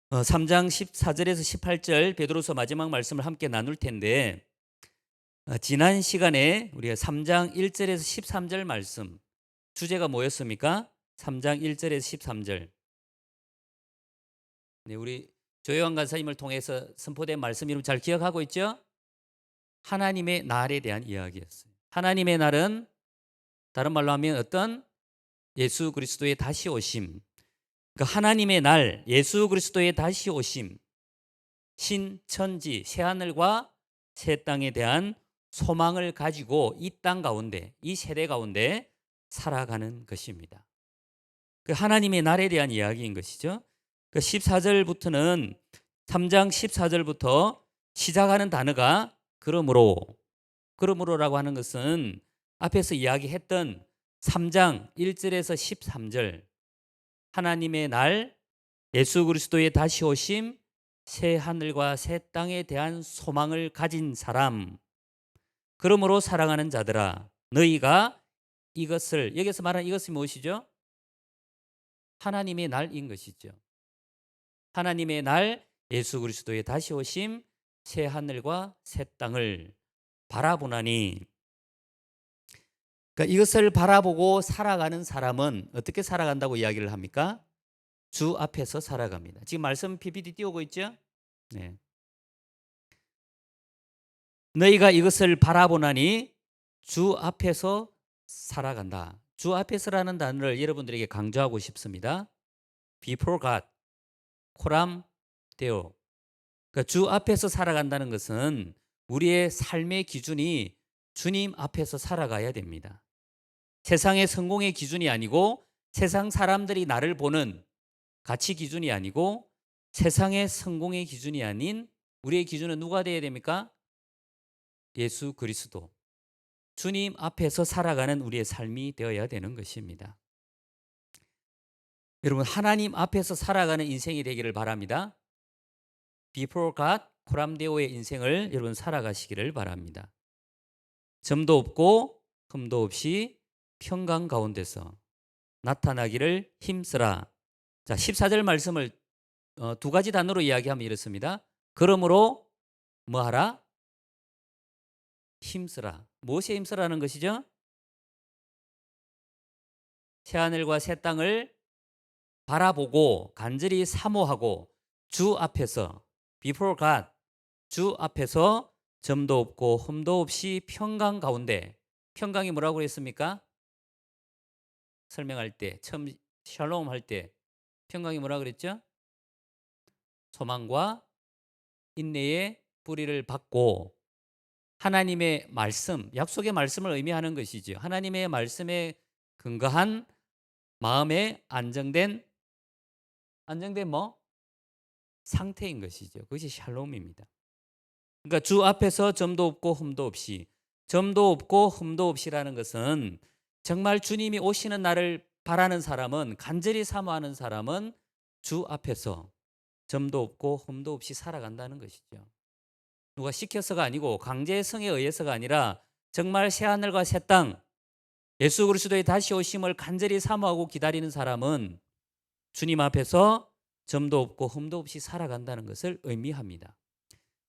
3장 14절에서 18절 베드로서 마지막 말씀을 함께 나눌 텐데, 지난 시간에 우리가 3장 1절에서 13절 말씀 주제가 뭐였습니까? 3장 1절에서 13절. 네, 우리 조요한 간사님을 통해서 선포된 말씀 여러분 잘 기억하고 있죠? 하나님의 날에 대한 이야기였어요. 하나님의 날은 다른 말로 하면 어떤 예수 그리스도의 다시 오심. 그 하나님의 날, 예수 그리스도의 다시 오심, 신천지, 새하늘과 새 땅에 대한 소망을 가지고 이 땅 가운데, 이 세대 가운데 살아가는 것입니다. 그 하나님의 날에 대한 이야기인 것이죠. 그 14절부터는 3장 14절부터 시작하는 단어가 그러므로라고 하는 것은 앞에서 이야기했던 3장 1절에서 13절 하나님의 날, 예수 그리스도의 다시 오심, 새 하늘과 새 땅에 대한 소망을 가진 사람, 그러므로 사랑하는 자들아, 너희가 이것을, 여기서 말하는 이것이 무엇이죠? 하나님의 날인 것이죠. 하나님의 날, 예수 그리스도의 다시 오심, 새 하늘과 새 땅을 바라보나니, 그러니까 이것을 바라보고 살아가는 사람은 어떻게 살아간다고 이야기를 합니까? 주 앞에서 살아갑니다. 지금 말씀 PPT 띄우고 있죠? 네. 너희가 이것을 바라보나니 주 앞에서 살아간다. 주 앞에서라는 단어를 여러분들에게 강조하고 싶습니다. Before God, 코람 데오. 그러니까 주 앞에서 살아간다는 것은 우리의 삶의 기준이 주님 앞에서 살아가야 됩니다. 세상의 성공의 기준이 아니고 세상 사람들이 나를 보는 가치 기준이 아니고 세상의 성공의 기준이 아닌 우리의 기준은 누가 되어야 됩니까? 예수 그리스도. 주님 앞에서 살아가는 우리의 삶이 되어야 되는 것입니다. 여러분, 하나님 앞에서 살아가는 인생이 되기를 바랍니다. Before God, 코람데오의 인생을 여러분 살아가시기를 바랍니다. 점도 없고 흠도 없이 평강 가운데서 나타나기를 힘쓰라. 자, 14절 말씀을 두 가지 단어로 이야기하면 이렇습니다. 그러므로 뭐하라? 힘쓰라. 무엇에 힘쓰라는 것이죠? 새하늘과 새 땅을 바라보고 간절히 사모하고 주 앞에서 before God, 주 앞에서 점도 없고 흠도 없이 평강 가운데, 평강이 뭐라고 했습니까? 설명할 때 처음 샬롬 할 때 평강이 뭐라고 그랬죠? 소망과 인내의 뿌리를 받고 하나님의 말씀, 약속의 말씀을 의미하는 것이죠. 하나님의 말씀에 근거한 마음에 안정된 뭐? 상태인 것이죠. 그것이 샬롬입니다. 그러니까 주 앞에서 점도 없고 흠도 없이, 점도 없고 흠도 없이라는 것은 정말 주님이 오시는 날을 바라는 사람은, 간절히 사모하는 사람은 주 앞에서 점도 없고 흠도 없이 살아간다는 것이죠. 누가 시켜서가 아니고 강제의 성에 의해서가 아니라 정말 새하늘과 새 땅, 예수 그리스도의 다시 오심을 간절히 사모하고 기다리는 사람은 주님 앞에서 점도 없고 흠도 없이 살아간다는 것을 의미합니다.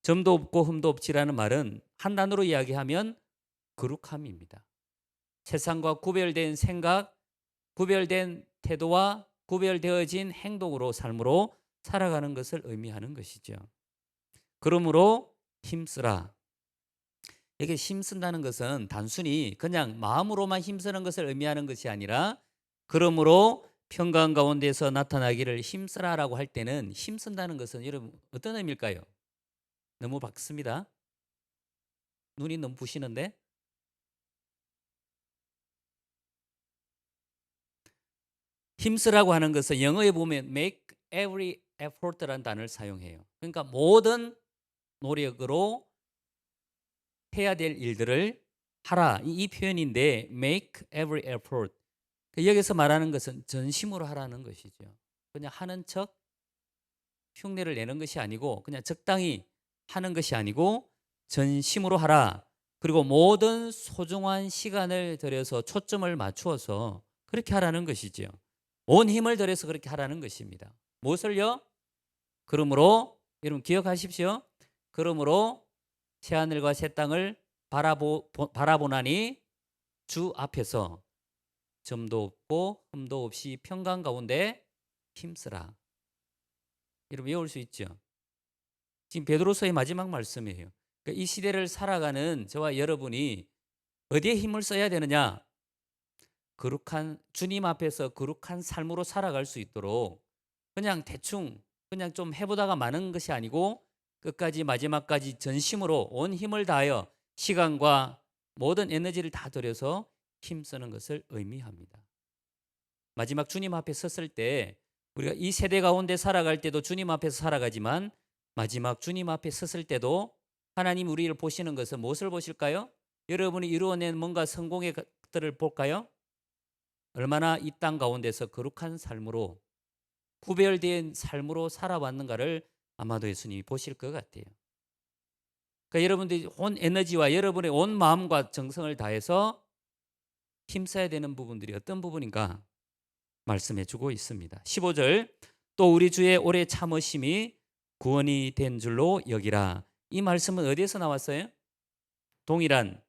점도 없고 흠도 없지라는 말은 한 단어로 이야기하면 거룩함입니다. 세상과 구별된 생각, 구별된 태도와 구별되어진 행동으로 삶으로 살아가는 것을 의미하는 것이죠. 그러므로 힘쓰라. 이게 힘쓴다는 것은 단순히 그냥 마음으로만 힘쓰는 것을 의미하는 것이 아니라 그러므로 평강 가운데서 나타나기를 힘쓰라라고 할 때는 힘쓴다는 것은 여러분 어떤 의미일까요? 너무 밝습니다. 눈이 너무 부시는데 힘쓰라고 하는 것은 영어에 보면 make every effort라는 단어를 사용해요. 그러니까 모든 노력으로 해야 될 일들을 하라 이 표현인데 make every effort 여기서 말하는 것은 전심으로 하라는 것이죠. 그냥 하는 척 흉내를 내는 것이 아니고 그냥 적당히 하는 것이 아니고 전심으로 하라. 그리고 모든 소중한 시간을 들여서 초점을 맞추어서 그렇게 하라는 것이죠. 온 힘을 들여서 그렇게 하라는 것입니다. 무엇을요? 그러므로 여러분 기억하십시오. 그러므로 새하늘과 새 땅을 바라보나니 주 앞에서 점도 없고 흠도 없이 평강 가운데 힘쓰라. 여러분 외울 수 있죠? 지금 베드로서의 마지막 말씀이에요. 그러니까 이 시대를 살아가는 저와 여러분이 어디에 힘을 써야 되느냐? 거룩한 주님 앞에서 거룩한 삶으로 살아갈 수 있도록 그냥 대충 그냥 좀 해보다가 마는 것이 아니고 끝까지 마지막까지 전심으로 온 힘을 다하여 시간과 모든 에너지를 다 들여서 힘쓰는 것을 의미합니다. 마지막 주님 앞에 섰을 때 우리가 이 세대 가운데 살아갈 때도 주님 앞에서 살아가지만 마지막 주님 앞에 섰을 때도 하나님 우리를 보시는 것은 무엇을 보실까요? 여러분이 이루어낸 뭔가 성공의 것들을 볼까요? 얼마나 이 땅 가운데서 거룩한 삶으로 구별된 삶으로 살아왔는가를 아마도 예수님이 보실 것 같아요. 그러니까 여러분들이 온 에너지와 여러분의 온 마음과 정성을 다해서 힘써야 되는 부분들이 어떤 부분인가 말씀해 주고 있습니다. 15절 또 우리 주의 오래 참으심이 구원이 된 줄로 여기라. 이 말씀은 어디에서 나왔어요? 동일한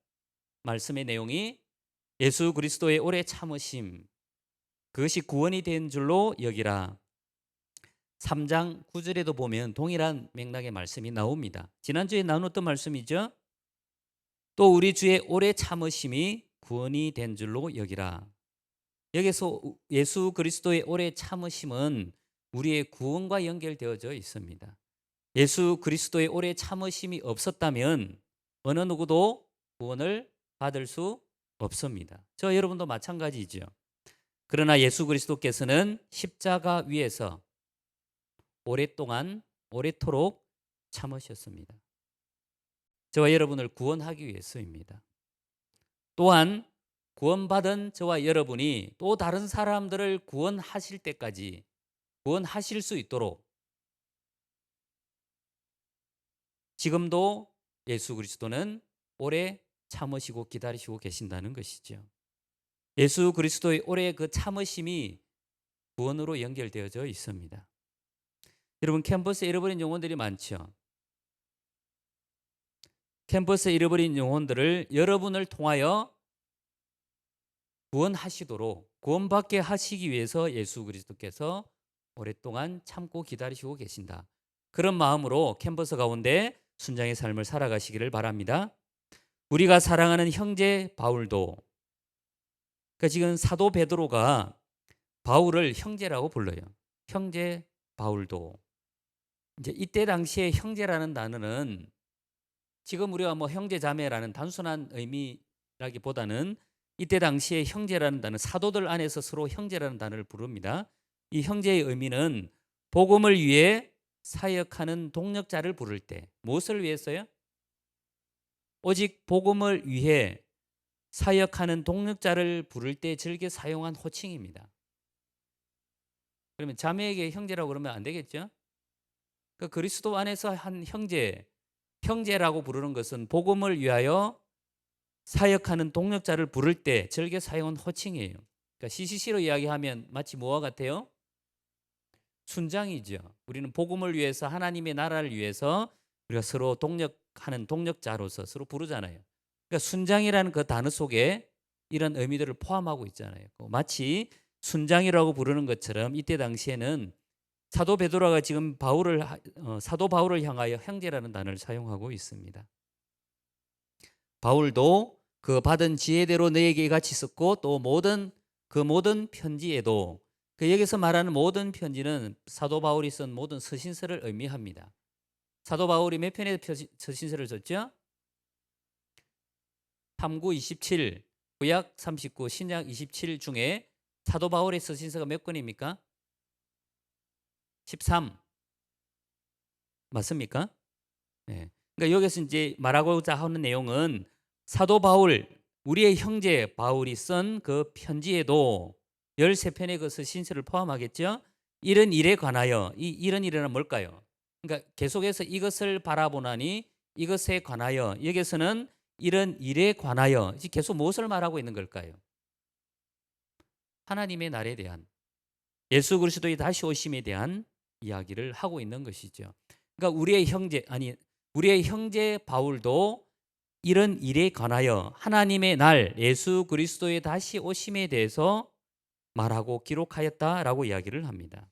말씀의 내용이 예수 그리스도의 오래 참으심 그것이 구원이 된 줄로 여기라. 3장 9절에도 보면 동일한 맥락의 말씀이 나옵니다. 지난주에 나눴던 말씀이죠. 또 우리 주의 오래 참으심이 구원이 된 줄로 여기라. 여기서 예수 그리스도의 오래 참으심은 우리의 구원과 연결되어져 있습니다. 예수 그리스도의 오래 참으심이 없었다면 어느 누구도 구원을 받을 수 없습니다. 저 여러분도 마찬가지죠. 그러나 예수 그리스도께서는 십자가 위에서 오랫동안 오래도록 참으셨습니다. 저와 여러분을 구원하기 위해서입니다. 또한 구원받은 저와 여러분이 또 다른 사람들을 구원하실 때까지 구원하실 수 있도록 지금도 예수 그리스도는 오래 참으시고 기다리시고 계신다는 것이죠. 예수 그리스도의 오래 그 참으심이 구원으로 연결되어져 있습니다. 여러분 캠퍼스에 잃어버린 영혼들이 많죠. 캠퍼스에 잃어버린 영혼들을 여러분을 통하여 구원하시도록 구원받게 하시기 위해서 예수 그리스도께서 오랫동안 참고 기다리시고 계신다. 그런 마음으로 캠퍼스 가운데 순장의 삶을 살아가시기를 바랍니다. 우리가 사랑하는 형제 바울도 그러니까 지금 사도 베드로가 바울을 형제라고 불러요. 형제 바울도 이제 이때 당시에 형제라는 단어는 지금 우리가 뭐 형제 자매라는 단순한 의미라기보다는 이때 당시에 형제라는 단어 사도들 안에서 서로 형제라는 단어를 부릅니다. 이 형제의 의미는 복음을 위해 사역하는 동력자를 부를 때 무엇을 위해서요? 오직 복음을 위해 사역하는 동력자를 부를 때 즐겨 사용한 호칭입니다. 그러면 자매에게 형제라고 그러면 안 되겠죠? 그 그리스도 안에서 한 형제라고 부르는 것은 복음을 위하여 사역하는 동력자를 부를 때 즐겨 사용한 호칭이에요. 그러니까 CCC로 이야기하면 마치 뭐와 같아요? 순장이죠. 우리는 복음을 위해서 하나님의 나라를 위해서 우리가 서로 동력하는 동력자로서 서로 부르잖아요. 그러니까 순장이라는 그 단어 속에 이런 의미들을 포함하고 있잖아요. 마치 순장이라고 부르는 것처럼 이때 당시에는 사도 베드로가 지금 사도 바울을 향하여 형제라는 단어를 사용하고 있습니다. 바울도 그 받은 지혜대로 너에게 같이 썼고 또 모든 편지에도 여기서 말하는 모든 편지는 사도 바울이 쓴 모든 서신서를 의미합니다. 사도 바울이 몇 편의 서신서를 썼죠? 39, 27, 구약 39, 신약 27 중에 사도 바울의 서신서가 몇 권입니까? 13. 맞습니까? 네. 그러니까 여기서 이제 말하고자 하는 내용은 사도 바울, 우리의 형제 바울이 쓴 그 편지에도 13편의 그 서신서를 포함하겠죠? 이런 일에 관하여, 이런 일은 뭘까요? 그러니까 계속해서 이것을 바라보나니 이것에 관하여, 여기서는 이런 일에 관하여 계속 무엇을 말하고 있는 걸까요? 하나님의 날에 대한, 예수 그리스도의 다시 오심에 대한 이야기를 하고 있는 것이죠. 그러니까 우리의 형제 바울도 이런 일에 관하여 하나님의 날 예수 그리스도의 다시 오심에 대해서 말하고 기록하였다라고 이야기를 합니다.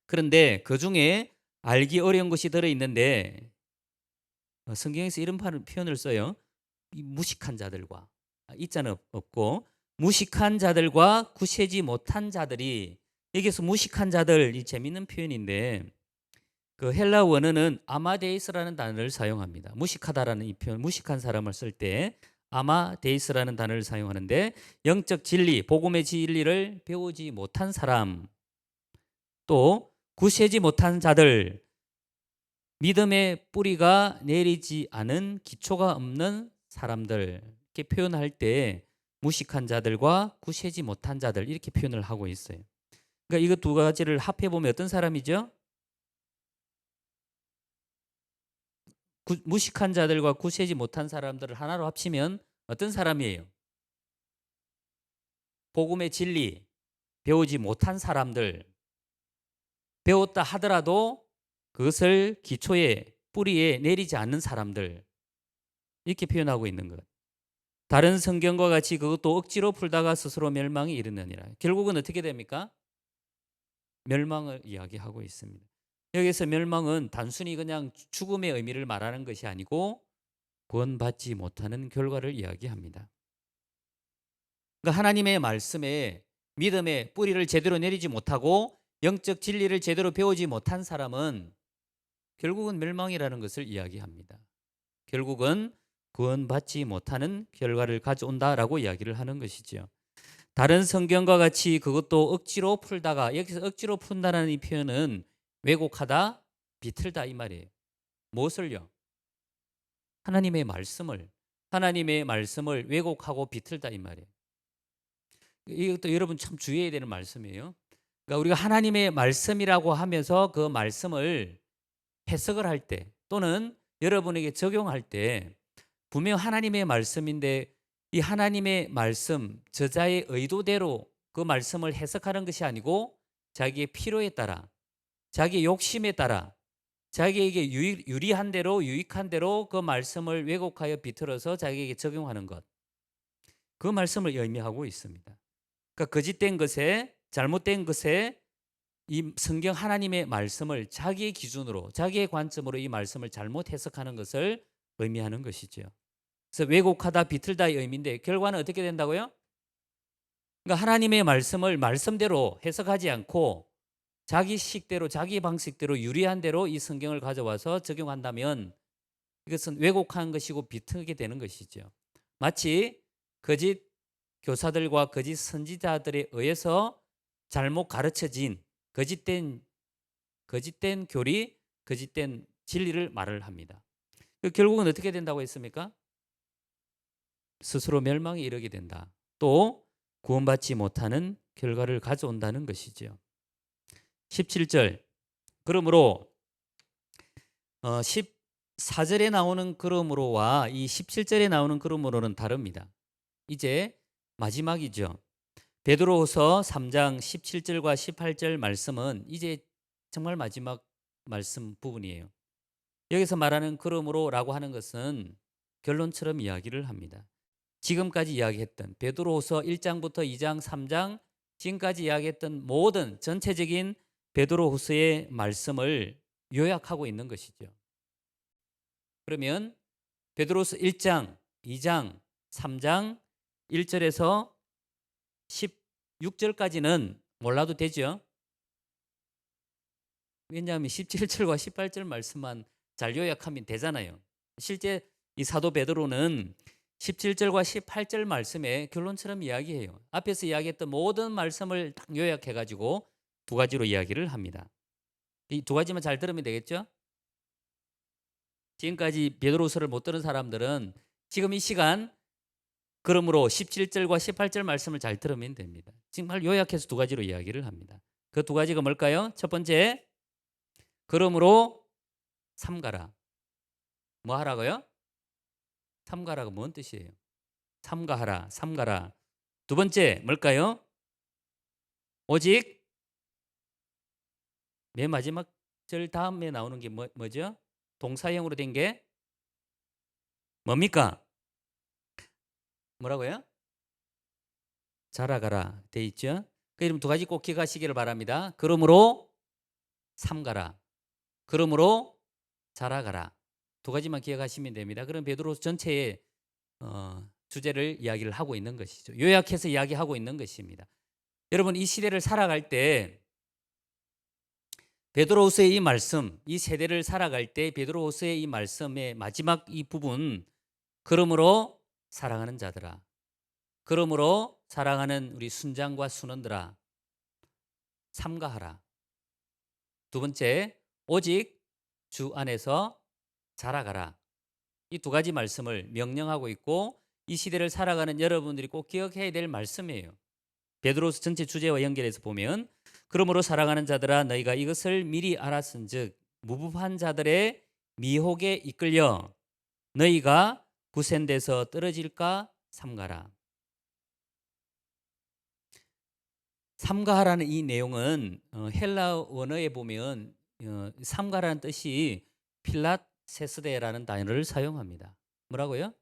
그런데 그중에 알기 어려운 것이 들어 있는데 성경에서 이런 표현을 써요. 이 무식한 자들과 이자는 없고 무식한 자들과 굳세지 못한 자들이, 여기서 무식한 자들, 이 재밌는 표현인데 그 헬라 원어는 아마데이스라는 단어를 사용합니다. 무식하다라는 이 표현, 무식한 사람을 쓸 때 아마데이스라는 단어를 사용하는데 영적 진리, 복음의 진리를 배우지 못한 사람, 또 굳세지 못한 자들, 믿음의 뿌리가 내리지 않은 기초가 없는 사람들, 이렇게 표현할 때 무식한 자들과 굳세지 못한 자들 이렇게 표현을 하고 있어요. 그러니까 이거 두 가지를 합해 보면 어떤 사람이죠? 무식한 자들과 굳세지 못한 사람들을 하나로 합치면 어떤 사람이에요? 복음의 진리 배우지 못한 사람들, 배웠다 하더라도 그것을 기초에 뿌리에 내리지 않는 사람들, 이렇게 표현하고 있는 것. 다른 성경과 같이 그것도 억지로 풀다가 스스로 멸망에 이르느니라. 결국은 어떻게 됩니까? 멸망을 이야기하고 있습니다. 여기서 멸망은 단순히 그냥 죽음의 의미를 말하는 것이 아니고 구원받지 못하는 결과를 이야기합니다. 그러니까 하나님의 말씀에 믿음의 뿌리를 제대로 내리지 못하고 영적 진리를 제대로 배우지 못한 사람은 결국은 멸망이라는 것을 이야기합니다. 결국은 구원받지 못하는 결과를 가져온다라고 이야기를 하는 것이죠. 다른 성경과 같이 그것도 억지로 풀다가, 여기서 억지로 푼다는 이 표현은 왜곡하다, 비틀다 이 말이에요. 무엇을요? 하나님의 말씀을 왜곡하고 비틀다 이 말이에요. 이것도 여러분 참 주의해야 되는 말씀이에요. 그러니까 우리가 하나님의 말씀이라고 하면서 그 말씀을 해석을 할 때 또는 여러분에게 적용할 때 분명 하나님의 말씀인데 이 하나님의 말씀, 저자의 의도대로 그 말씀을 해석하는 것이 아니고 자기의 필요에 따라, 자기의 욕심에 따라, 자기에게 유리한 대로, 유익한 대로 그 말씀을 왜곡하여 비틀어서 자기에게 적용하는 것, 그 말씀을 의미하고 있습니다. 그러니까 거짓된 것에, 잘못된 것에 이 성경 하나님의 말씀을 자기의 기준으로, 자기의 관점으로 이 말씀을 잘못 해석하는 것을 의미하는 것이죠. 그래서 왜곡하다, 비틀다의 의미인데 결과는 어떻게 된다고요? 그러니까 하나님의 말씀을 말씀대로 해석하지 않고 자기 식대로, 자기 방식대로 유리한 대로 이 성경을 가져와서 적용한다면 이것은 왜곡한 것이고 비틀게 되는 것이죠. 마치 거짓 교사들과 거짓 선지자들에 의해서 잘못 가르쳐진 거짓된 교리, 거짓된 진리를 말을 합니다. 결국은 어떻게 된다고 했습니까? 스스로 멸망에 이르게 된다. 또 구원받지 못하는 결과를 가져온다는 것이죠. 17절. 그러므로 14절에 나오는 그러므로와 이 17절에 나오는 그러므로는 다릅니다. 이제 마지막이죠. 베드로후서 3장 17절과 18절 말씀은 이제 정말 마지막 말씀 부분이에요. 여기서 말하는 그러므로라고 하는 것은 결론처럼 이야기를 합니다. 지금까지 이야기했던 베드로후서 1장부터 2장, 3장 지금까지 이야기했던 모든 전체적인 베드로후서의 말씀을 요약하고 있는 것이죠. 그러면 베드로후서 1장, 2장, 3장 1절에서 16절까지는 몰라도 되죠. 왜냐하면 17절과 18절 말씀만 잘 요약하면 되잖아요. 실제 이 사도 베드로는 17절과 18절 말씀의 결론처럼 이야기해요. 앞에서 이야기했던 모든 말씀을 딱 요약해가지고 두 가지로 이야기를 합니다. 이 두 가지만 잘 들으면 되겠죠? 지금까지 베드로서를 못 들은 사람들은 지금 이 시간 그러므로 17절과 18절 말씀을 잘 들으면 됩니다. 정말 요약해서 두 가지로 이야기를 합니다. 그 두 가지가 뭘까요? 첫 번째, 그러므로 삼가라. 뭐 하라고요? 삼가라가 뭔 뜻이에요? 삼가하라, 삼가라. 두 번째 뭘까요? 오직 맨 마지막 절 다음에 나오는 게 뭐죠? 동사형으로 된 게 뭡니까? 뭐라고요? 자라가라 돼 있죠? 그 이름 두 가지 꼭 기억하시기를 바랍니다. 그러므로 삼가라. 그러므로 자라가라. 두 가지만 기억하시면 됩니다. 그럼 베드로서 전체의 주제를 이야기를 하고 있는 것이죠. 요약해서 이야기하고 있는 것입니다. 여러분 이 시대를 살아갈 때 베드로후서의 이 말씀, 이 세대를 살아갈 때 베드로후서의 이 말씀의 마지막 이 부분, 그러므로 사랑하는 자들아, 그러므로 사랑하는 우리 순장과 순원들아, 삼가하라. 두 번째, 오직 주 안에서 자라가라. 이 두 가지 말씀을 명령하고 있고 이 시대를 살아가는 여러분들이 꼭 기억해야 될 말씀이에요. 베드로서 전체 주제와 연결해서 보면 그러므로 사랑하는 자들아 너희가 이것을 미리 알았은즉 무법한 자들의 미혹에 이끌려 너희가 구센돼서 떨어질까 삼가라. 삼가하라는 이 내용은 헬라 원어에 보면 삼가라는 뜻이 필라세스데라는 단어를 사용합니다. 뭐라고요?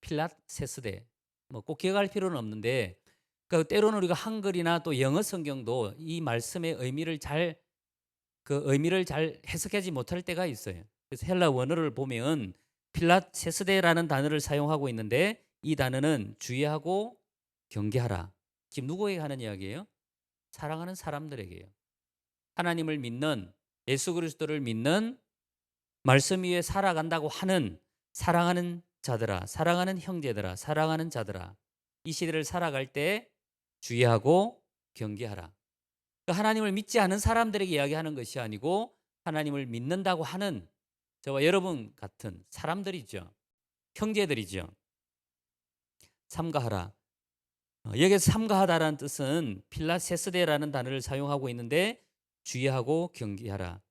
필라세스데. 뭐 꼭 기억할 필요는 없는데 그러니까 때로는 우리가 한글이나 또 영어 성경도 이 말씀의 의미를 잘 해석하지 못할 때가 있어요. 그래서 헬라 원어를 보면 필라세스데라는 단어를 사용하고 있는데 이 단어는 주의하고 경계하라. 지금 누구에게 하는 이야기예요? 사랑하는 사람들에게요. 하나님을 믿는 예수 그리스도를 믿는 말씀 위에 살아간다고 하는 사랑하는 자들아, 사랑하는 형제들아, 사랑하는 자들아. 이 시대를 살아갈 때 주의하고 경계하라. 하나님을 믿지 않은 사람들에게 이야기하는 것이 아니고 하나님을 믿는다고 하는 저와 여러분 같은 사람들이죠. 형제들이죠. 삼가하라. 여기서 삼가하다라는 뜻은 필라세스데라는 단어를 사용하고 있는데 주의하고 경계하라.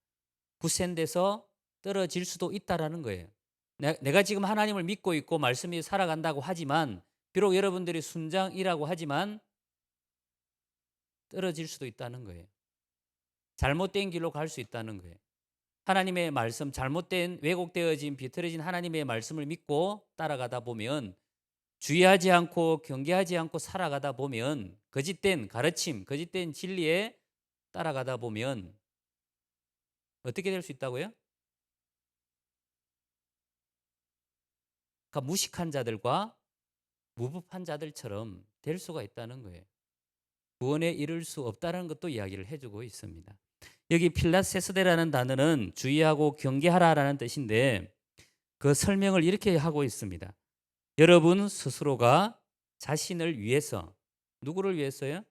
구센돼서 떨어질 수도 있다라는 거예요. 내가 지금 하나님을 믿고 있고 말씀이 살아간다고 하지만 비록 여러분들이 순장이라고 하지만 떨어질 수도 있다는 거예요. 잘못된 길로 갈 수 있다는 거예요. 하나님의 말씀, 잘못된 왜곡되어진 비틀어진 하나님의 말씀을 믿고 따라가다 보면 주의하지 않고 경계하지 않고 살아가다 보면 거짓된 가르침, 거짓된 진리에 따라가다 보면 어떻게 될 수 있다고요? 그러니까 무식한 자들과 무법한 자들처럼 될 수가 있다는 거예요. 구원에 이를 수 없다는 것도 이야기를 해주고 있습니다. 여기 필라세스데라는 단어는 주의하고 경계하라라는 뜻인데 그 설명을 이렇게 하고 있습니다. 여러분 스스로가 자신을 위해서 누구를 위해서요?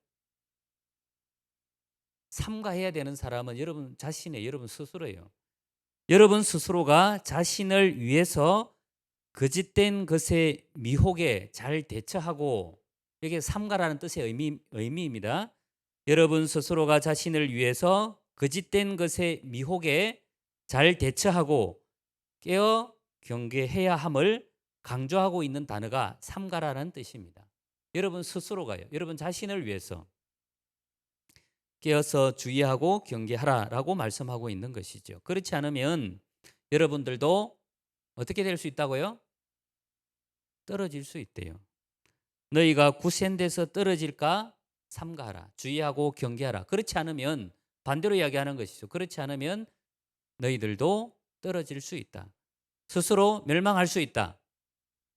삼가해야 되는 사람은 여러분 자신의 여러분 스스로예요. 여러분 스스로가 자신을 위해서 거짓된 것의 미혹에 잘 대처하고 이게 삼가라는 뜻의 의미입니다. 여러분 스스로가 자신을 위해서 거짓된 것의 미혹에 잘 대처하고 깨어 경계해야 함을 강조하고 있는 단어가 삼가라는 뜻입니다. 여러분 스스로가요. 여러분 자신을 위해서 깨어서 주의하고 경계하라라고 말씀하고 있는 것이죠. 그렇지 않으면 여러분들도 어떻게 될 수 있다고요? 떨어질 수 있대요. 너희가 구센돼서 떨어질까 삼가하라. 주의하고 경계하라. 그렇지 않으면 반대로 이야기하는 것이죠. 그렇지 않으면 너희들도 떨어질 수 있다. 스스로 멸망할 수 있다.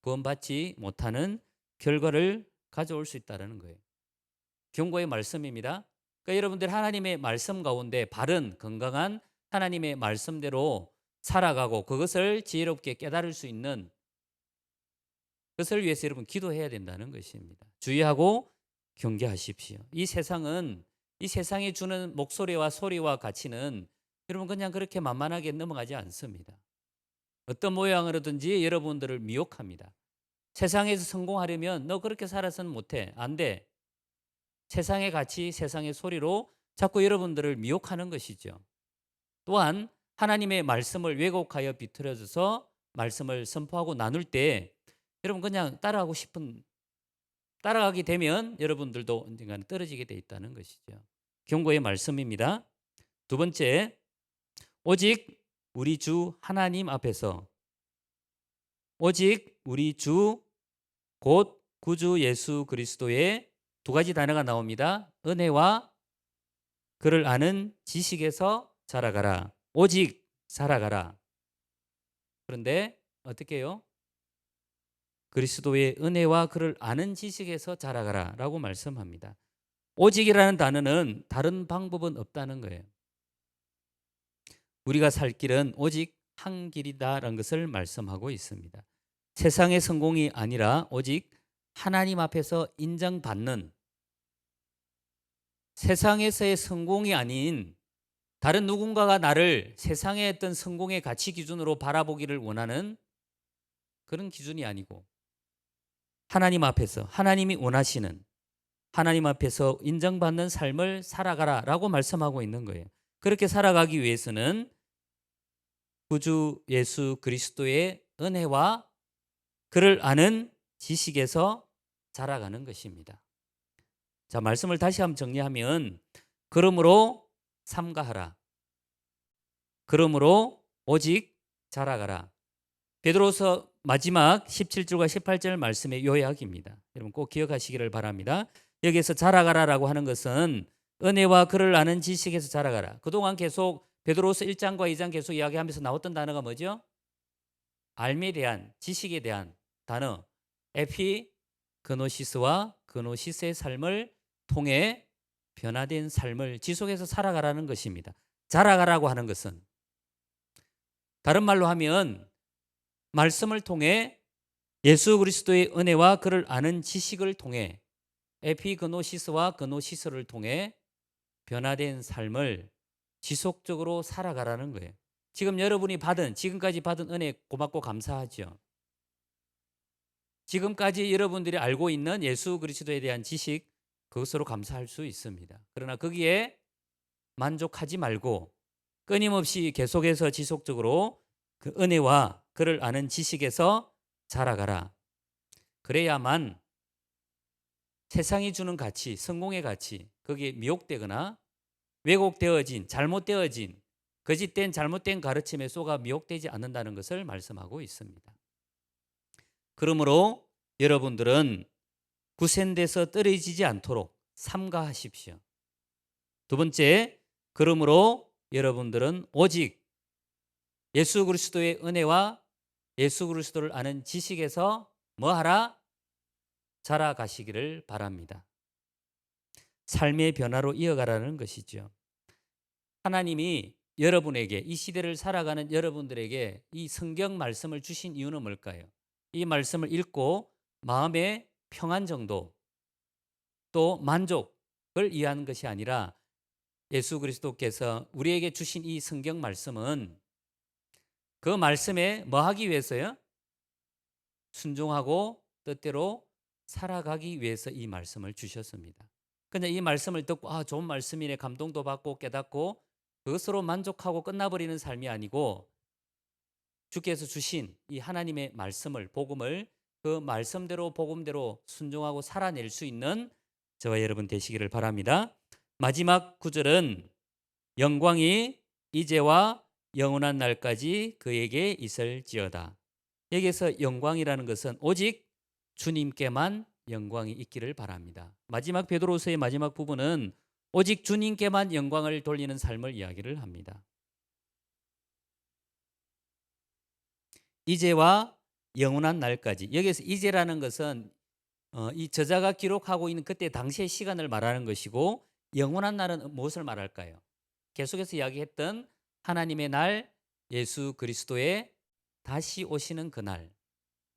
구원받지 못하는 결과를 가져올 수 있다는 거예요. 경고의 말씀입니다. 그러니까 여러분들 하나님의 말씀 가운데 바른 건강한 하나님의 말씀대로 살아가고 그것을 지혜롭게 깨달을 수 있는 그것을 위해서 여러분 기도해야 된다는 것입니다. 주의하고 경계하십시오. 이 세상은 이 세상이 주는 목소리와 소리와 가치는 여러분 그냥 그렇게 만만하게 넘어가지 않습니다. 어떤 모양으로든지 여러분들을 미혹합니다. 세상에서 성공하려면 너 그렇게 살아서는 못해. 안 돼. 세상의 가치, 세상의 소리로 자꾸 여러분들을 미혹하는 것이죠. 또한 하나님의 말씀을 왜곡하여 비틀어져서 말씀을 선포하고 나눌 때 여러분 그냥 따라가게 되면 여러분들도 언젠가는 떨어지게 돼 있다는 것이죠. 경고의 말씀입니다. 두 번째, 오직 우리 주 하나님 앞에서, 오직 우리 주 곧 구주 예수 그리스도의 두 가지 단어가 나옵니다. 은혜와 그를 아는 지식에서 자라가라. 오직 자라가라. 그런데 어떻게 해요? 그리스도의 은혜와 그를 아는 지식에서 자라가라 라고 말씀합니다. 오직이라는 단어는 다른 방법은 없다는 거예요. 우리가 살 길은 오직 한 길이다라는 것을 말씀하고 있습니다. 세상의 성공이 아니라 오직 하나님 앞에서 인정받는, 세상에서의 성공이 아닌 다른 누군가가 나를 세상의 어떤 성공의 가치 기준으로 바라보기를 원하는 그런 기준이 아니고, 하나님 앞에서 하나님이 원하시는, 하나님 앞에서 인정받는 삶을 살아가라 라고 말씀하고 있는 거예요. 그렇게 살아가기 위해서는 구주 예수 그리스도의 은혜와 그를 아는 지식에서 자라가는 것입니다. 자, 말씀을 다시 한번 정리하면, 그러므로 삼가하라. 그러므로 오직 자라가라. 베드로서 마지막 17절과 18절 말씀의 요약입니다. 여러분 꼭 기억하시기를 바랍니다. 여기에서 자라가라라고 하는 것은 은혜와 그를 아는 지식에서 자라가라. 그동안 계속 베드로서 1장과 2장 계속 이야기하면서 나왔던 단어가 뭐죠? 알미에 대한, 지식에 대한 단어, 에피그노시스와 그노시스의 삶을 통해 변화된 삶을 지속해서 살아가라는 것입니다. 자라가라고 하는 것은, 다른 말로 하면 말씀을 통해 예수 그리스도의 은혜와 그를 아는 지식을 통해 에피그노시스와 그노시스를 통해 변화된 삶을 지속적으로 살아가라는 거예요. 지금 여러분이 지금까지 받은 은혜 고맙고 감사하죠. 지금까지 여러분들이 알고 있는 예수 그리스도에 대한 지식, 그것으로 감사할 수 있습니다. 그러나 거기에 만족하지 말고 끊임없이 계속해서 지속적으로 그 은혜와 그를 아는 지식에서 자라가라. 그래야만 세상이 주는 가치, 성공의 가치, 거기에 미혹되거나 왜곡되어진, 잘못되어진, 거짓된 잘못된 가르침에 속아 미혹되지 않는다는 것을 말씀하고 있습니다. 그러므로 여러분들은 구센돼서 떨어지지 않도록 삼가하십시오. 두 번째, 그러므로 여러분들은 오직 예수 그리스도의 은혜와 예수 그리스도를 아는 지식에서 뭐하라? 자라가시기를 바랍니다. 삶의 변화로 이어가라는 것이죠. 하나님이 여러분에게, 이 시대를 살아가는 여러분들에게 이 성경 말씀을 주신 이유는 뭘까요? 이 말씀을 읽고 마음의 평안 정도, 또 만족을 이해하는 것이 아니라, 예수 그리스도께서 우리에게 주신 이 성경 말씀은 그 말씀에 뭐 하기 위해서요? 순종하고 뜻대로 살아가기 위해서 이 말씀을 주셨습니다. 그냥 이 말씀을 듣고 좋은 말씀이네, 감동도 받고 깨닫고 그것으로 만족하고 끝나버리는 삶이 아니고, 주께서 주신 이 하나님의 말씀을, 복음을 그 말씀대로 복음대로 순종하고 살아낼 수 있는 저와 여러분 되시기를 바랍니다. 마지막 구절은 영광이 이제와 영원한 날까지 그에게 있을지어다. 여기서 영광이라는 것은 오직 주님께만 영광이 있기를 바랍니다. 마지막 베드로서의 마지막 부분은 오직 주님께만 영광을 돌리는 삶을 이야기를 합니다. 이제와 영원한 날까지. 여기서 이제라는 것은 이 저자가 기록하고 있는 그때 당시의 시간을 말하는 것이고, 영원한 날은 무엇을 말할까요? 계속해서 이야기했던 하나님의 날, 예수 그리스도의 다시 오시는 그날,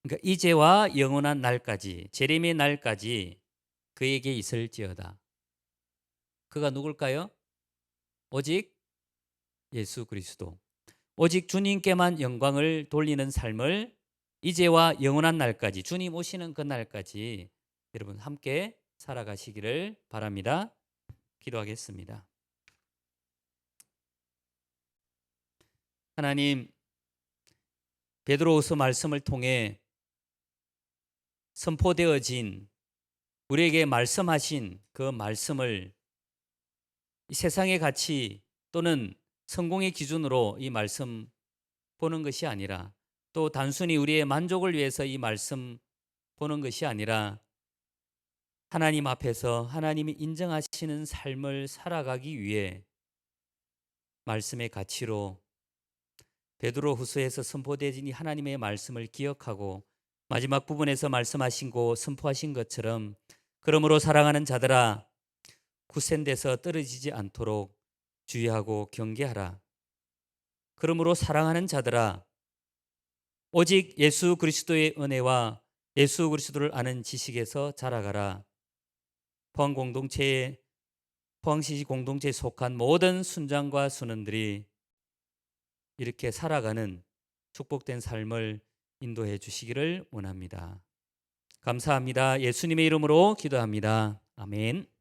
그러니까 이제와 영원한 날까지, 재림의 날까지 그에게 있을지어다. 그가 누굴까요? 오직 예수 그리스도, 오직 주님께만 영광을 돌리는 삶을 이제와 영원한 날까지, 주님 오시는 그날까지 여러분 함께 살아가시기를 바랍니다. 기도하겠습니다. 하나님, 베드로후서 말씀을 통해 선포되어진, 우리에게 말씀하신 그 말씀을 이 세상의 가치, 또는 성공의 기준으로 이 말씀 보는 것이 아니라, 또 단순히 우리의 만족을 위해서 이 말씀 보는 것이 아니라, 하나님 앞에서 하나님이 인정하시는 삶을 살아가기 위해 말씀의 가치로 베드로후서에서 선포되진 이 하나님의 말씀을 기억하고 마지막 부분에서 말씀하신 고 선포하신 것처럼, 그러므로 사랑하는 자들아 굳센 데서 떨어지지 않도록 주의하고 경계하라. 그러므로 사랑하는 자들아, 오직 예수 그리스도의 은혜와 예수 그리스도를 아는 지식에서 자라가라. 포항시시 공동체에 속한 모든 순장과 순원들이 이렇게 살아가는 축복된 삶을 인도해 주시기를 원합니다. 감사합니다. 예수님의 이름으로 기도합니다. 아멘.